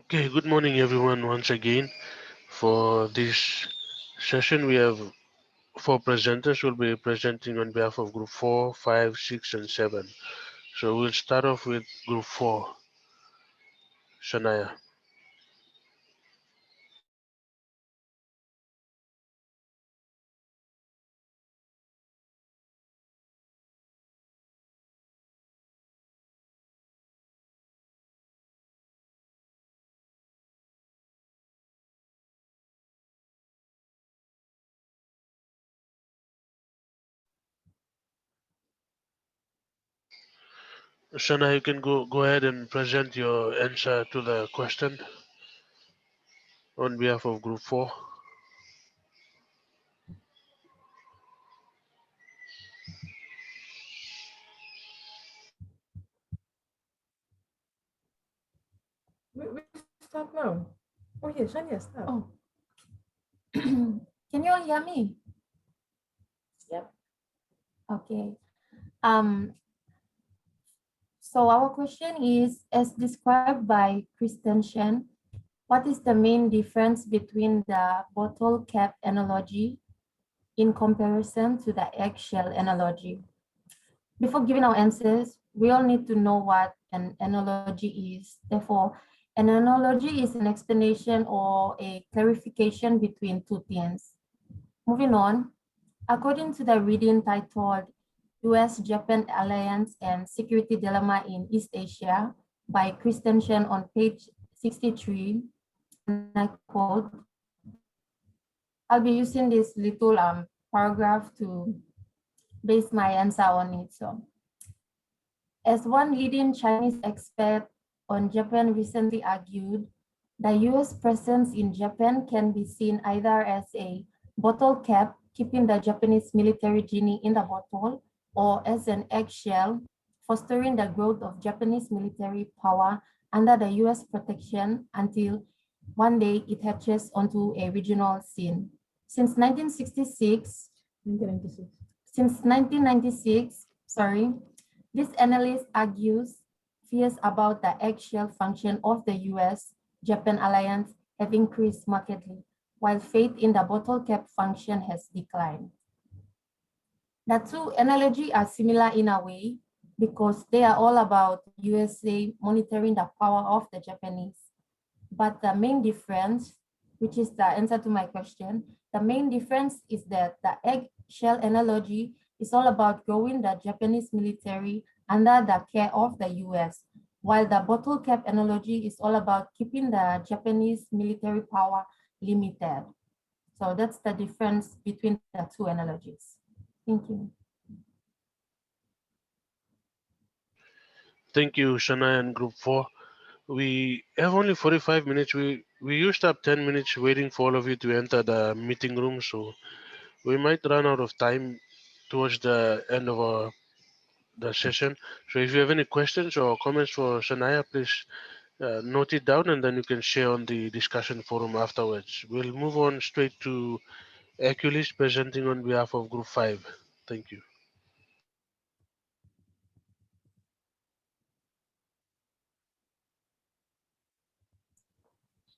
Okay, good morning everyone once again. For this session, we have four presenters who will be presenting on behalf of Group 4, 5, 6, and 7. So we'll start off with Group 4, Shania. Shania, you can go ahead and present your answer to the question on behalf of Group 4. We start now. Oh yeah, Shania, start. Oh, can you all hear me? Yep. Okay. Um, so our question is, as described by Christensen, what is the main difference between the bottle cap analogy in comparison to the eggshell analogy? Before giving our answers, we all need to know what an analogy is. Therefore, an analogy is an explanation or a clarification between two things. Moving on, according to the reading titled US-Japan Alliance and Security Dilemma in East Asia by Christensen on page 63, and I quote, I'll be using this little paragraph to base my answer on it. So, as one leading Chinese expert on Japan recently argued, the US presence in Japan can be seen either as a bottle cap, keeping the Japanese military genie in the bottle, or as an eggshell, fostering the growth of Japanese military power under the US protection until one day it hatches onto a regional scene. Since 1966, 1996. since 1996, this analyst argues fears about the eggshell function of the US-Japan alliance have increased markedly, while faith in the bottle cap function has declined. The two analogies are similar in a way because they are all about USA monitoring the power of the Japanese. But the main difference, which is the answer to my question, the main difference is that the eggshell analogy is all about growing the Japanese military under the care of the US, while the bottle cap analogy is all about keeping the Japanese military power limited. So that's the difference between the two analogies. Thank you. Thank you, Shania and Group 4. We have only 45 minutes. We used up 10 minutes waiting for all of you to enter the meeting room, so we might run out of time towards the end of the session. So if you have any questions or comments for Shania, please note it down and then you can share on the discussion forum afterwards. We'll move on straight to Aculis presenting on behalf of Group 5. Thank you.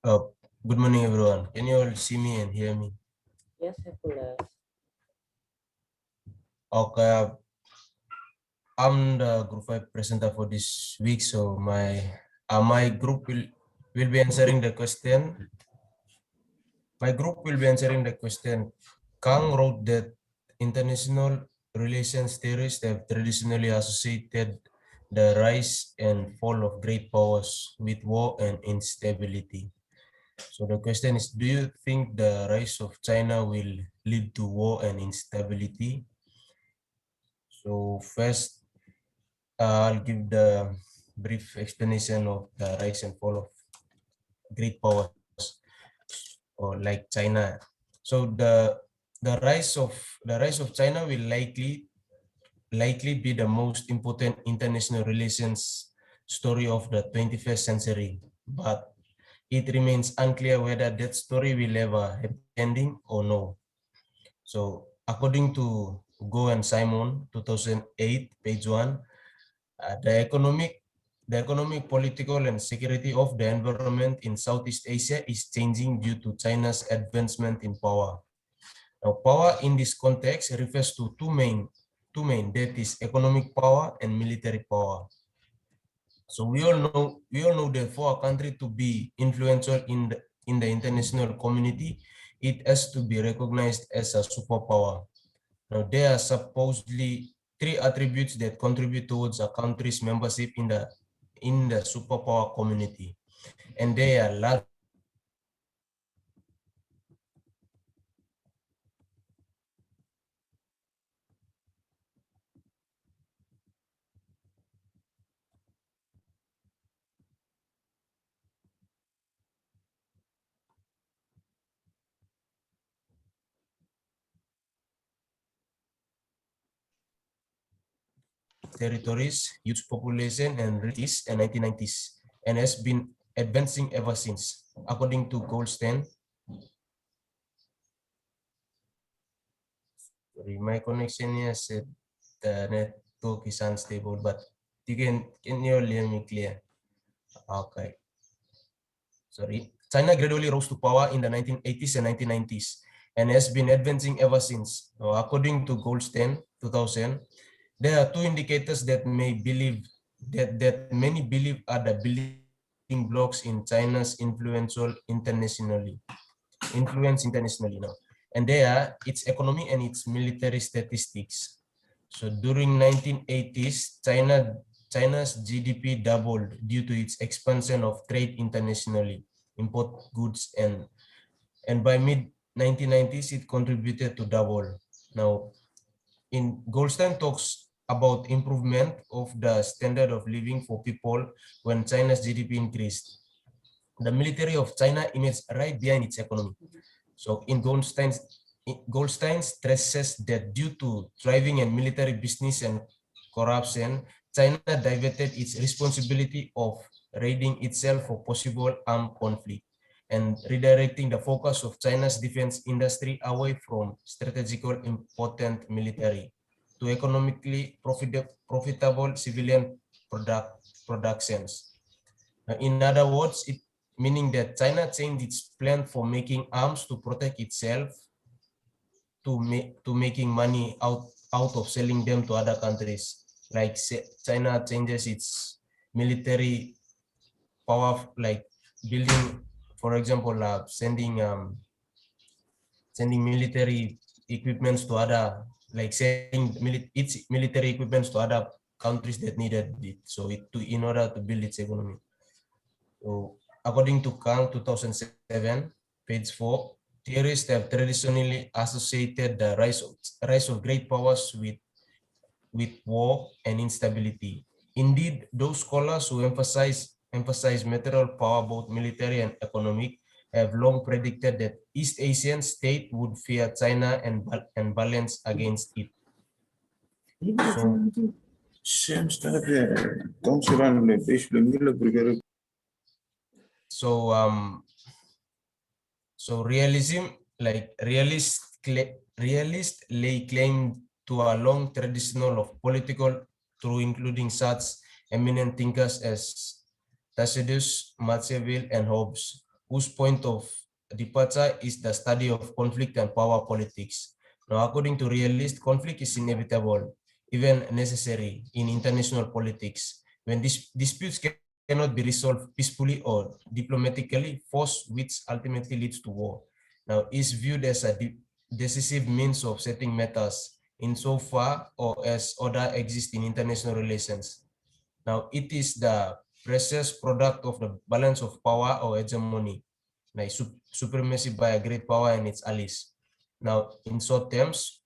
Oh, good morning, everyone. Can you all see me and hear me? Yes, Hercules. Okay, I'm the group 5 presenter for this week, so my group will be answering the question. My group will be answering the question. Kang wrote that international relations theorists have traditionally associated the rise and fall of great powers with war and instability. So the question is, do you think the rise of China will lead to war and instability? So first, I'll give the brief explanation of the rise and fall of great powers or like China. So the rise of China will likely be the most important international relations story of the 21st century, but it remains unclear whether that story will ever happy ending or no. So according to Go and Simon, 2008, page 1, the economic the economic, political, and security of the environment in Southeast Asia is changing due to China's advancement in power. Now, power in this context refers to two main, that is economic power and military power. So we all know that for a country to be influential in the international community, it has to be recognized as a superpower. Now, there are supposedly three attributes that contribute towards a country's membership in the superpower community, and they are large territories, huge population, and riches in 1990s, and has been advancing ever since. According to Goldstein, sorry, my connection here said the network is unstable, but can you hear me clear? Okay. Sorry. China gradually rose to power in the 1980s and 1990s and has been advancing ever since. According to Goldstein, 2000, there are two indicators that many believe are the building blocks in China's influence internationally now. And they are its economy and its military statistics. So during 1980s, China's GDP doubled due to its expansion of trade internationally, import goods, and by mid 1990s it contributed to double. Now, in Goldstein talks about improvement of the standard of living for people when China's GDP increased. The military of China emerged right behind its economy. So in Goldstein stresses that due to thriving in military business and corruption, China diverted its responsibility of raiding itself for possible armed conflict and redirecting the focus of China's defense industry away from strategically important military to economically profitable civilian productions. In other words, meaning that China changed its plan for making arms to protect itself to making money out of selling them to other countries. Like China changes its military power, like building, for example, sending military equipments to other, like sending its military equipments to other countries that needed it. So in order to build its economy. So according to Kang 2007, page 4, theorists have traditionally associated the rise of great powers with war and instability. Indeed, those scholars who emphasize material power, both military and economic, have long predicted that East Asian state would fear China and balance against it. So realism, like realist lay claim to a long tradition of political through including such eminent thinkers as Tacitus, Machiavelli, and Hobbes, whose point of departure is the study of conflict and power politics. Now, according to realists, conflict is inevitable, even necessary in international politics. When disputes cannot be resolved peacefully or diplomatically, force which ultimately leads to war. Now, is viewed as a decisive means of setting matters insofar or as order exists in international relations. Now, it is the precious product of the balance of power or hegemony, like supremacy by a great power and its allies. Now, in short terms,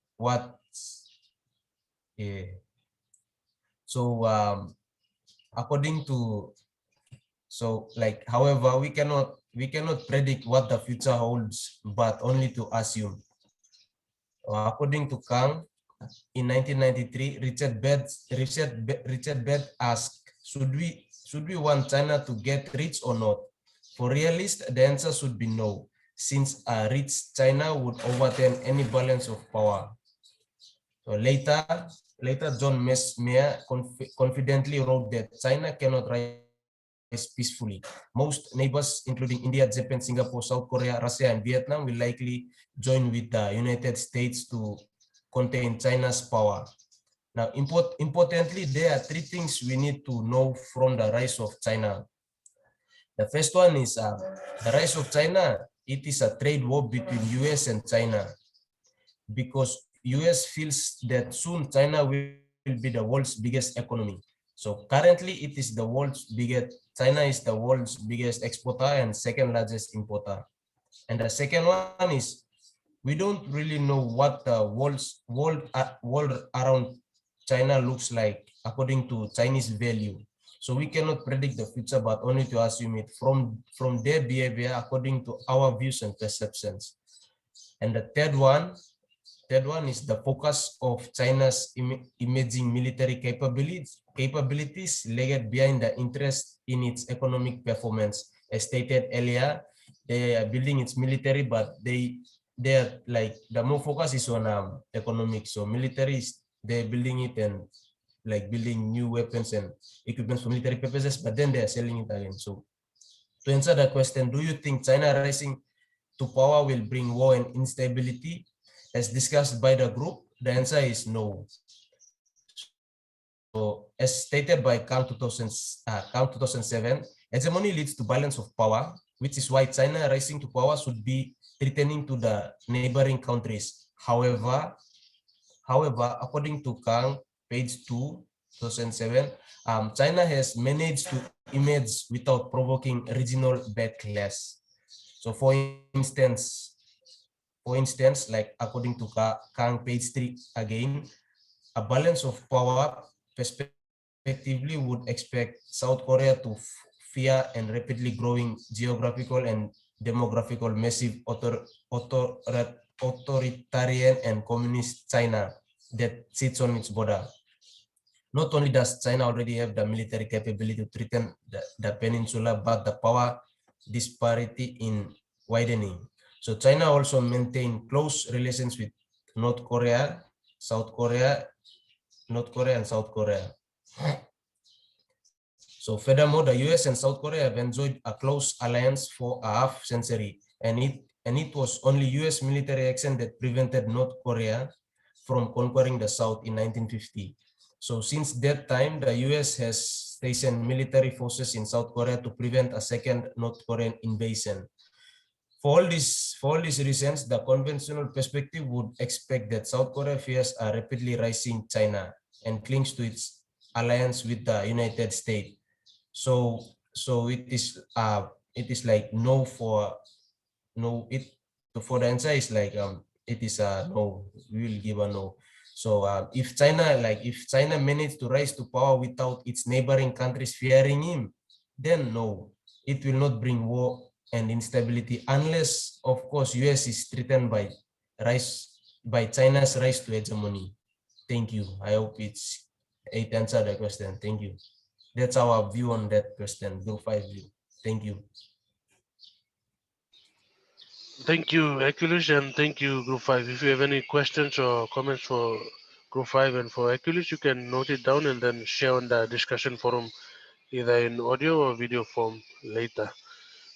according to, however, we cannot predict what the future holds, but only to assume. According to Kang, in 1993, Richard Beth asked, should we want China to get rich or not? For realists, the answer should be no, since a rich China would overturn any balance of power. So later, later John Mayer confidently wrote that China cannot rise peacefully. Most neighbors, including India, Japan, Singapore, South Korea, Russia, and Vietnam, will likely join with the United States to contain China's power. Now, importantly, there are three things we need to know from the rise of China. The first one is the rise of China. It is a trade war between US and China, because US feels that soon China will be the world's biggest economy. So currently it is the world's biggest, China is the world's biggest exporter and second largest importer. And the second one is, we don't really know what the world around China looks like according to Chinese value. So we cannot predict the future, but only to assume it from their behavior according to our views and perceptions. And the third one is the focus of China's emerging military capabilities lagged behind the interest in its economic performance. As stated earlier, they are building its military, but they're like, the more focus is on economics. So military is, they're building it and like building new weapons and equipment for military purposes, but then they are selling it again. So to answer that question, do you think China rising to power will bring war and instability as discussed by the group? The answer is no. So as stated by Kang 2007, hegemony leads to balance of power, which is why China rising to power should be threatening to the neighboring countries. However, according to Kang, page 2, 2007, China has managed to emerge without provoking regional backlash. So for instance, like according to Kang, page 3 again, a balance of power perspectively would expect South Korea to fear and rapidly growing geographical and demographical massive authoritarian and communist China that sits on its border. Not only does China already have the military capability to threaten the peninsula, but the power disparity in widening. So China also maintained close relations with North Korea, South Korea, and South Korea. So furthermore, the US and South Korea have enjoyed a close alliance for a half century, and it was only US military action that prevented North Korea from conquering the South in 1950. So since that time, the US has stationed military forces in South Korea to prevent a second North Korean invasion. For all these reasons, the conventional perspective would expect that South Korea fears a rapidly rising China and clings to its alliance with the United States. So it is like no for no. For the answer is like it is a no. We will give a no. So if China managed to rise to power without its neighboring countries fearing him, then no, it will not bring war and instability, unless of course US is threatened by China's rise to hegemony. Thank you. I hope it answered the question. Thank you. That's our view on that question, Group 5 view. Thank you. Thank you, Hercules, and thank you, Group 5. If you have any questions or comments for Group 5 and for Hercules, you can note it down and then share on the discussion forum, either in audio or video form later.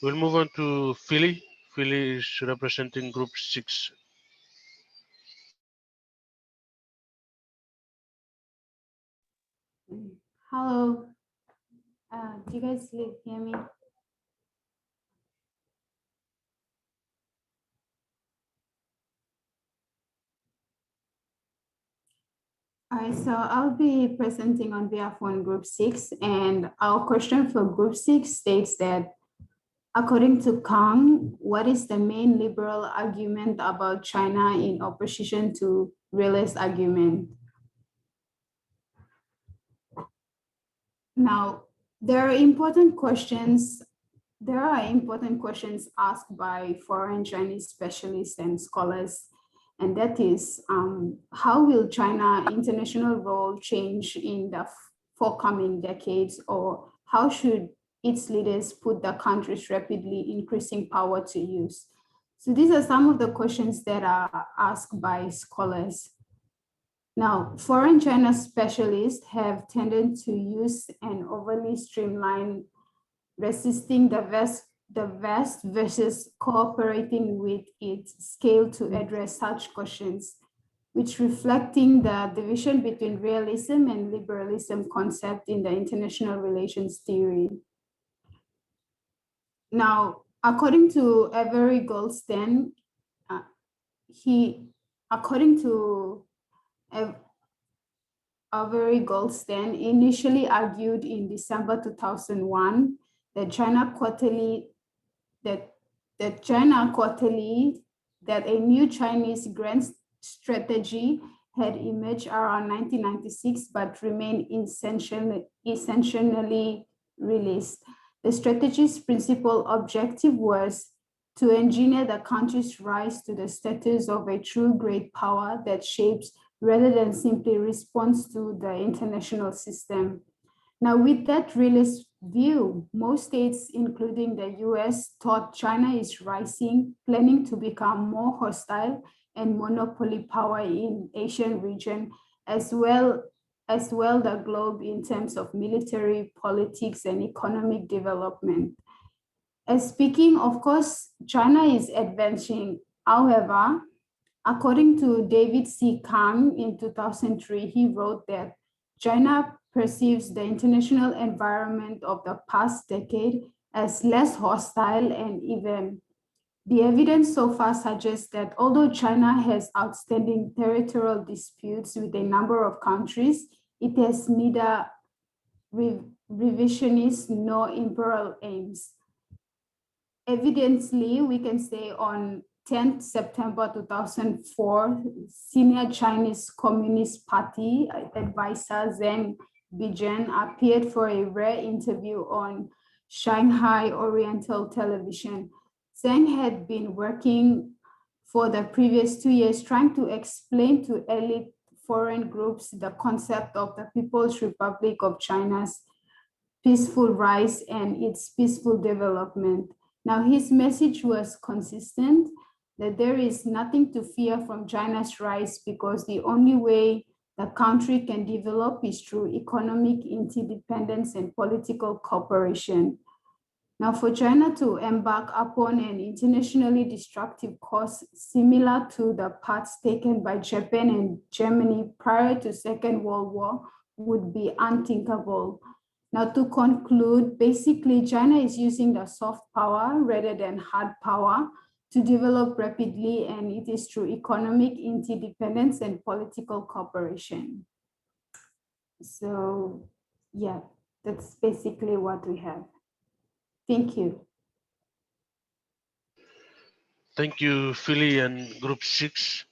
We'll move on to Philly. Philly is representing Group 6. Hello. Do you guys hear me? All right, so I'll be presenting on behalf of Group 6, and our question for Group 6 states that, according to Kang, what is the main liberal argument about China in opposition to realist argument? Now, there are important questions asked by foreign Chinese specialists and scholars, and that is, how will China's international role change in the forthcoming decades, or how should its leaders put the country's rapidly increasing power to use? So these are some of the questions that are asked by scholars. Now, foreign China specialists have tended to use an overly streamlined, resisting the West versus cooperating with its scale to address such questions, which reflecting the division between realism and liberalism concept in the international relations theory. Now, according to Avery Goldstein, Avery Goldstein initially argued in December 2001 that China Quarterly that a new Chinese grand strategy had emerged around 1996 but remained essentially released. The strategy's principal objective was to engineer the country's rise to the status of a true great power that shapes rather than simply responds to the international system. Now, with that realist view, most states, including the US, thought China is rising, planning to become more hostile and monopoly power in Asian region, as well the globe in terms of military, politics, and economic development. As speaking, of course, China is advancing. However, according to David C. Kang in 2003, he wrote that China perceives the international environment of the past decade as less hostile and even. The evidence so far suggests that although China has outstanding territorial disputes with a number of countries, it has neither revisionist nor imperial aims. Evidently, we can say on 10th September 2004, senior Chinese Communist Party advisor Zheng Bijian appeared for a rare interview on Shanghai Oriental Television. Zheng had been working for the previous 2 years trying to explain to elite foreign groups the concept of the People's Republic of China's peaceful rise and its peaceful development. Now, his message was consistent that there is nothing to fear from China's rise because the only way the country can develop is through economic interdependence and political cooperation. Now, for China to embark upon an internationally destructive course similar to the paths taken by Japan and Germany prior to Second World War would be unthinkable. Now, to conclude, basically, China is using the soft power rather than hard power to develop rapidly, and it is through economic interdependence and political cooperation. So, yeah, that's basically what we have. Thank you. Thank you, Philly and Group 6.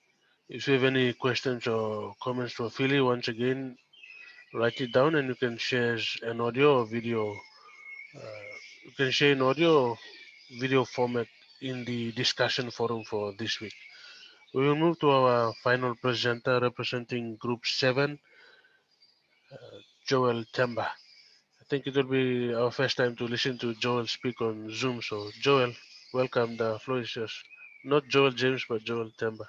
If you have any questions or comments for Philly, once again, write it down and you can share an audio or video. You can share an audio or video format in the discussion forum for this week. We will move to our final presenter representing Group 7, Joel Temba. I think it will be our first time to listen to Joel speak on Zoom. So, Joel, welcome. The floor is yours. Not Joel James, but Joel Temba.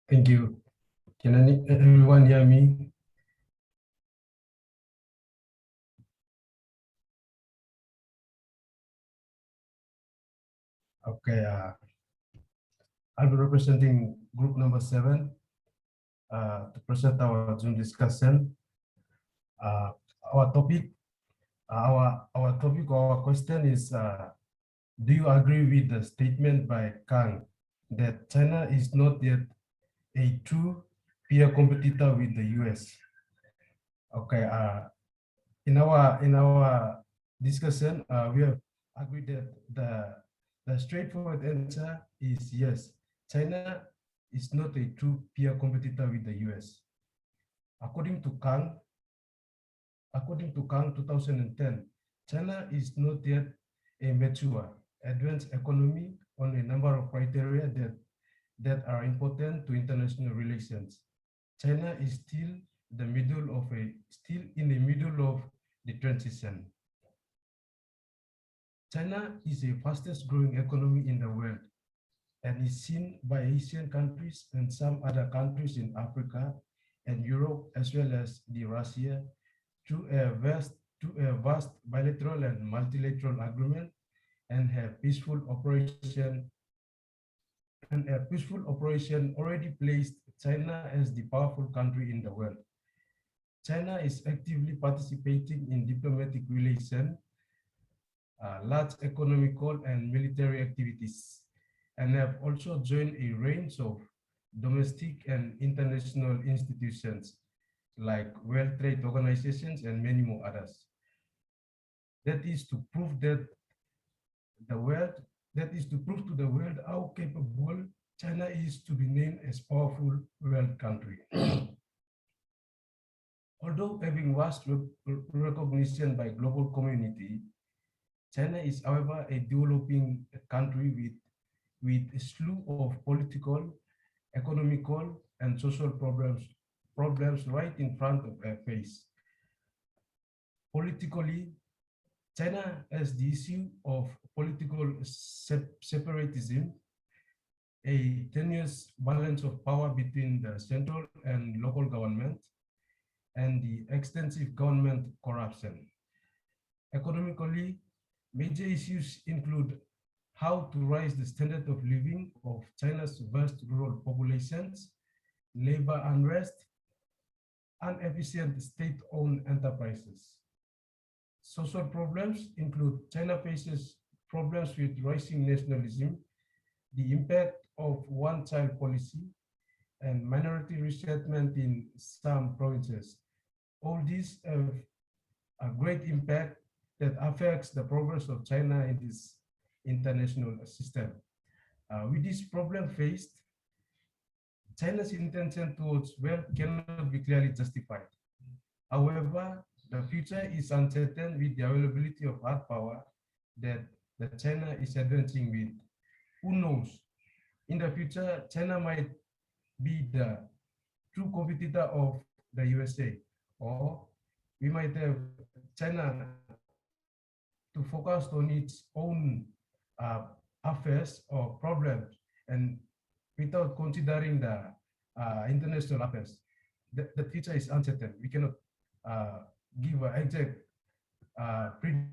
Thank you. Can everyone hear me? Okay. I'll be representing group number 7 to present our Zoom discussion. Our topic, our question is: do you agree with the statement by Kang that China is not yet a true peer competitor with the US? Okay. In our discussion, we have agreed that the straightforward answer is yes. China is not a true peer competitor with the US. According to Kang 2010, China is not yet a mature, advanced economy on a number of criteria that are important to international relations. China is still in the middle of the transition. China is the fastest growing economy in the world. and is seen by Asian countries and some other countries in Africa and Europe, as well as the Russia, to a vast bilateral and multilateral agreement and have peaceful operation already placed China as the powerful country in the world. China is actively participating in diplomatic relations, large economical and military activities, and have also joined a range of domestic and international institutions like World Trade Organizations and many more others. That is to prove that to the world how capable China is to be named as powerful world country. Although having vast recognition by global community, China is, however, a developing country with a slew of political, economical, and social problems right in front of our face. Politically, China has the issue of political separatism, a tenuous balance of power between the central and local government, and the extensive government corruption. Economically, major issues include how to raise the standard of living of China's vast rural populations, labor unrest, inefficient state-owned enterprises. Social problems include China faces problems with rising nationalism, the impact of one-child policy, and minority resettlement in some provinces. All these have a great impact that affects the progress of China in this international system. With this problem faced, China's intention towards wealth cannot be clearly justified. However, the future is uncertain with the availability of hard power that China is advancing with. Who knows? In the future, China might be the true competitor of the USA, or we might have China to focus on its own affairs or problems and without considering the international affairs. The future is uncertain. We cannot give an exact prediction.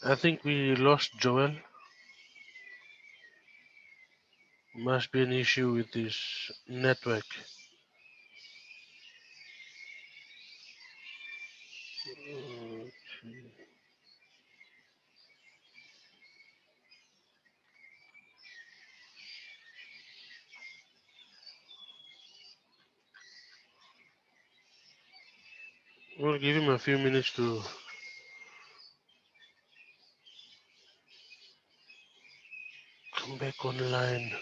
I think we lost Joel. Must be an issue with this network. We'll give him a few minutes to come back online.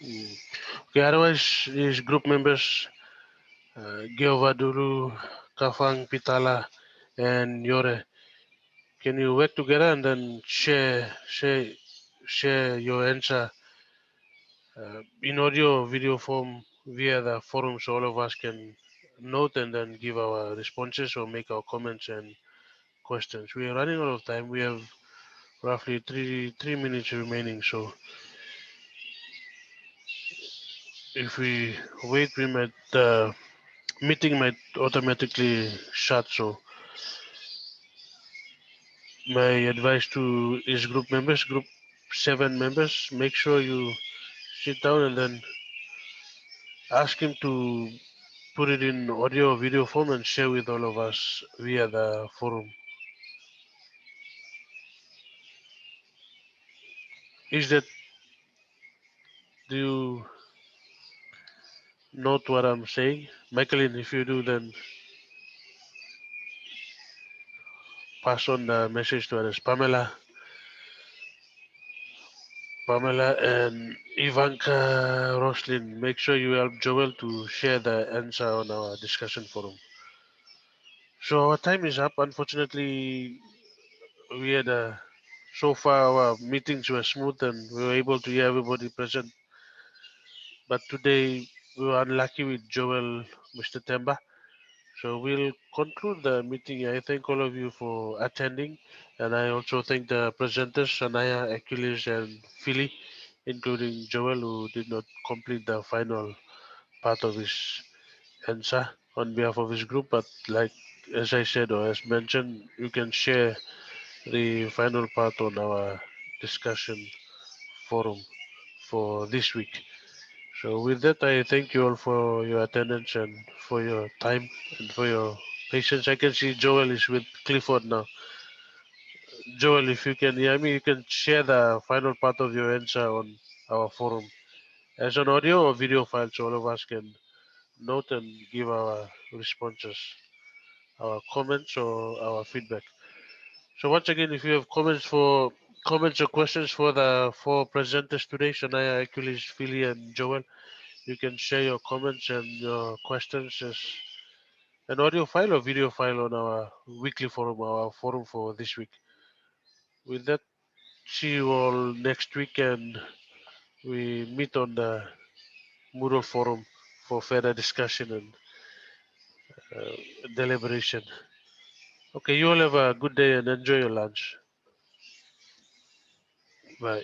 Okay, otherwise, his group members, Giovadulu, Kafang, Pitala, and Yore, can you work together and then share your answer in audio or video form via the forum, so all of us can note and then give our responses or make our comments and questions. We are running out of time. We have roughly three minutes remaining. So if we wait, we might the meeting might automatically shut. So my advice to is group members, group 7 members, make sure you sit down and then ask him to put it in audio or video form and share with all of us via the forum. Is that, do you note what I'm saying? Michaeline, if you do, then pass on the message to others. Pamela and Ivanka Roslin, make sure you help Joel to share the answer on our discussion forum. So our time is up. Unfortunately, we had so far our meetings were smooth and we were able to hear everybody present. But today we were unlucky with Joel, Mr. Temba. So we'll conclude the meeting. I thank all of you for attending, and I also thank the presenters, Shania, Achilles, and Philly, including Joel, who did not complete the final part of his answer on behalf of his group. But like as I said or as mentioned, you can share the final part on our discussion forum for this week. So with that, I thank you all for your attendance and for your time and for your patience. I can see Joel is with Clifford now. Joel, if you can hear me, you can share the final part of your answer on our forum as an audio or video file so all of us can note and give our responses, our comments or our feedback. So once again, if you have comments or questions for the four presenters today, Shania, Achilles, Philly, and Joel, you can share your comments and your questions as an audio file or video file on our weekly forum, our forum for this week. With that, see you all next week and we meet on the Moodle forum for further discussion and deliberation. Okay, you all have a good day and enjoy your lunch. Bye.